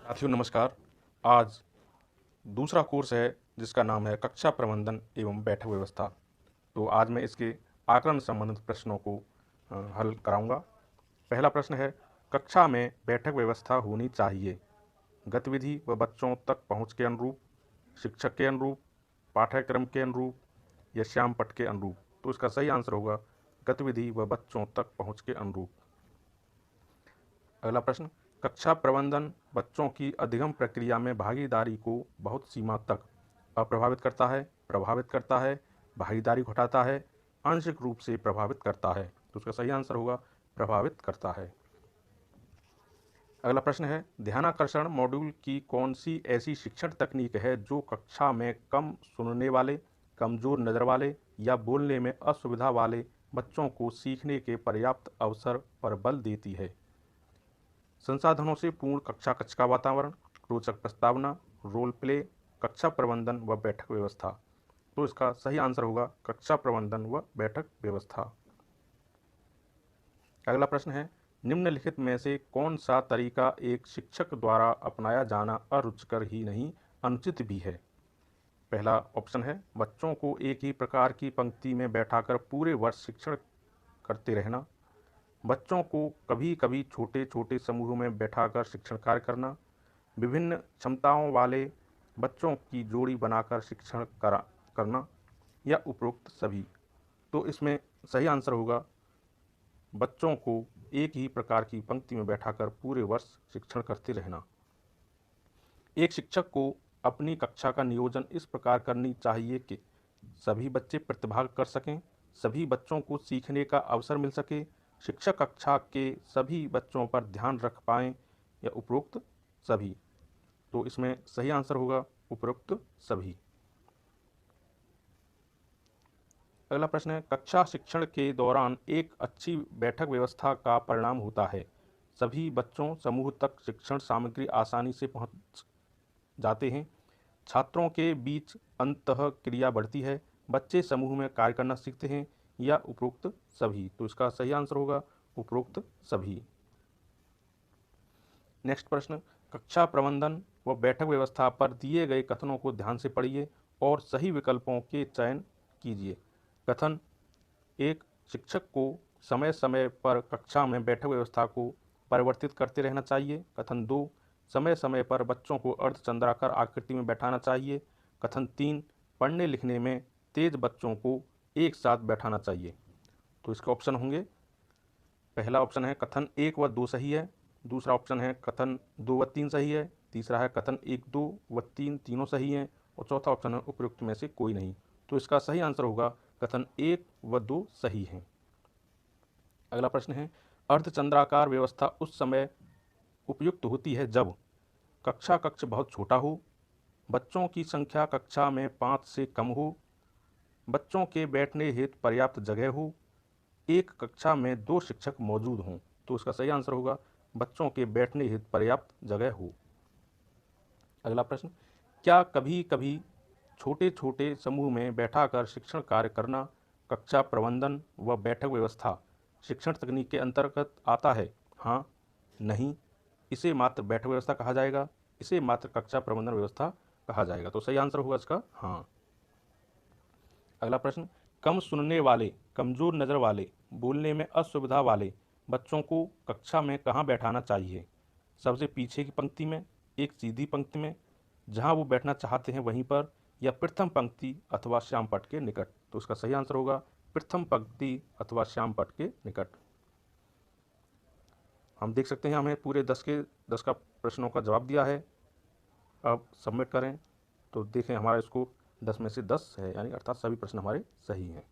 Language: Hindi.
साथियों नमस्कार। आज दूसरा कोर्स है जिसका नाम है कक्षा प्रबंधन एवं बैठक व्यवस्था। तो आज मैं इसके आकलन संबंधित प्रश्नों को हल कराऊंगा। पहला प्रश्न है, कक्षा में बैठक व्यवस्था होनी चाहिए गतिविधि व बच्चों तक पहुंच के अनुरूप, शिक्षक के अनुरूप, पाठ्यक्रम के अनुरूप या श्याम पट्ट के अनुरूप। तो इसका सही आंसर होगा गतिविधि व बच्चों तक पहुंच के अनुरूप। अगला प्रश्न, कक्षा प्रबंधन बच्चों की अधिगम प्रक्रिया में भागीदारी को बहुत सीमा तक अप्रभावित करता है, प्रभावित करता है, भागीदारी घटाता है, आंशिक रूप से प्रभावित करता है। तो उसका सही आंसर होगा प्रभावित करता है। अगला प्रश्न है, ध्यानाकर्षण मॉड्यूल की कौन सी ऐसी शिक्षण तकनीक है जो कक्षा में कम सुनने वाले, कमजोर नज़र वाले या बोलने में असुविधा वाले बच्चों को सीखने के पर्याप्त अवसर पर बल देती है? संसाधनों से पूर्ण कक्षा कक्ष का वातावरण, रोचक प्रस्तावना, रोल प्ले, कक्षा प्रबंधन व बैठक व्यवस्था। तो इसका सही आंसर होगा कक्षा प्रबंधन व बैठक व्यवस्था। अगला प्रश्न है, निम्नलिखित में से कौन सा तरीका एक शिक्षक द्वारा अपनाया जाना अरुचिकर ही नहीं अनुचित भी है? पहला ऑप्शन है, बच्चों को एक ही प्रकार की पंक्ति में बैठाकर पूरे वर्ष शिक्षण करते रहना, बच्चों को कभी कभी छोटे छोटे समूहों में बैठाकर शिक्षण कार्य करना, विभिन्न क्षमताओं वाले बच्चों की जोड़ी बनाकर शिक्षण करना या उपरोक्त सभी। तो इसमें सही आंसर होगा बच्चों को एक ही प्रकार की पंक्ति में बैठाकर पूरे वर्ष शिक्षण करते रहना। एक शिक्षक को अपनी कक्षा का नियोजन इस प्रकार करनी चाहिए कि सभी बच्चे प्रतिभाग कर सकें, सभी बच्चों को सीखने का अवसर मिल सके, शिक्षक कक्षा के सभी बच्चों पर ध्यान रख पाएं या उपरोक्त सभी। तो इसमें सही आंसर होगा उपरोक्त सभी। अगला प्रश्न है, कक्षा शिक्षण के दौरान एक अच्छी बैठक व्यवस्था का परिणाम होता है सभी बच्चों समूह तक शिक्षण सामग्री आसानी से पहुंच जाते हैं, छात्रों के बीच अंतः क्रिया बढ़ती है, बच्चे समूह में कार्य करना सीखते हैं या उपरोक्त सभी। तो इसका सही आंसर होगा उपरोक्त सभी। नेक्स्ट प्रश्न, कक्षा प्रबंधन व बैठक व्यवस्था पर दिए गए कथनों को ध्यान से पढ़िए और सही विकल्पों के चयन कीजिए। कथन एक, शिक्षक को समय समय पर कक्षा में बैठक व्यवस्था को परिवर्तित करते रहना चाहिए। कथन दो, समय समय पर बच्चों को अर्धचंद्राकार आकृति में बैठाना चाहिए। कथन तीन, पढ़ने लिखने में तेज बच्चों को एक साथ बैठाना चाहिए। तो इसके ऑप्शन होंगे, पहला ऑप्शन है कथन एक व दो सही है, दूसरा ऑप्शन है कथन दो व तीन सही है, तीसरा है कथन एक दो व तीन तीनों सही हैं और चौथा ऑप्शन है उपयुक्त में से कोई नहीं। तो इसका सही आंसर होगा कथन एक व दो सही हैं। अगला प्रश्न है, अर्धचंद्राकार व्यवस्था उस समय उपयुक्त होती है जब कक्षा कक्ष बहुत छोटा हो, बच्चों की संख्या कक्षा में 5 से कम हो, बच्चों के बैठने हेतु पर्याप्त जगह हो, एक कक्षा में 2 शिक्षक मौजूद हों। तो इसका सही आंसर होगा बच्चों के बैठने हेतु पर्याप्त जगह हो। अगला प्रश्न, क्या कभी कभी छोटे छोटे समूह में बैठाकर शिक्षण कार्य करना कक्षा प्रबंधन व बैठक व्यवस्था शिक्षण तकनीक के अंतर्गत आता है? हाँ, नहीं, इसे मात्र बैठक व्यवस्था कहा जाएगा, इसे मात्र कक्षा प्रबंधन व्यवस्था कहा जाएगा। तो सही आंसर होगा इसका हाँ। अगला प्रश्न, कम सुनने वाले, कमजोर नज़र वाले, बोलने में असुविधा वाले बच्चों को कक्षा में कहाँ बैठाना चाहिए? सबसे पीछे की पंक्ति में, एक सीधी पंक्ति में, जहाँ वो बैठना चाहते हैं वहीं पर, या प्रथम पंक्ति अथवा श्याम पट्ट के निकट? तो उसका सही आंसर होगा प्रथम पंक्ति अथवा श्याम पट्ट के निकट। हम देख सकते हैं हमें पूरे 10 का प्रश्नों का जवाब दिया है। अब सबमिट करें तो देखें हमारा स्कोर 10 में से 10 है, यानी अर्थात सभी प्रश्न हमारे सही हैं।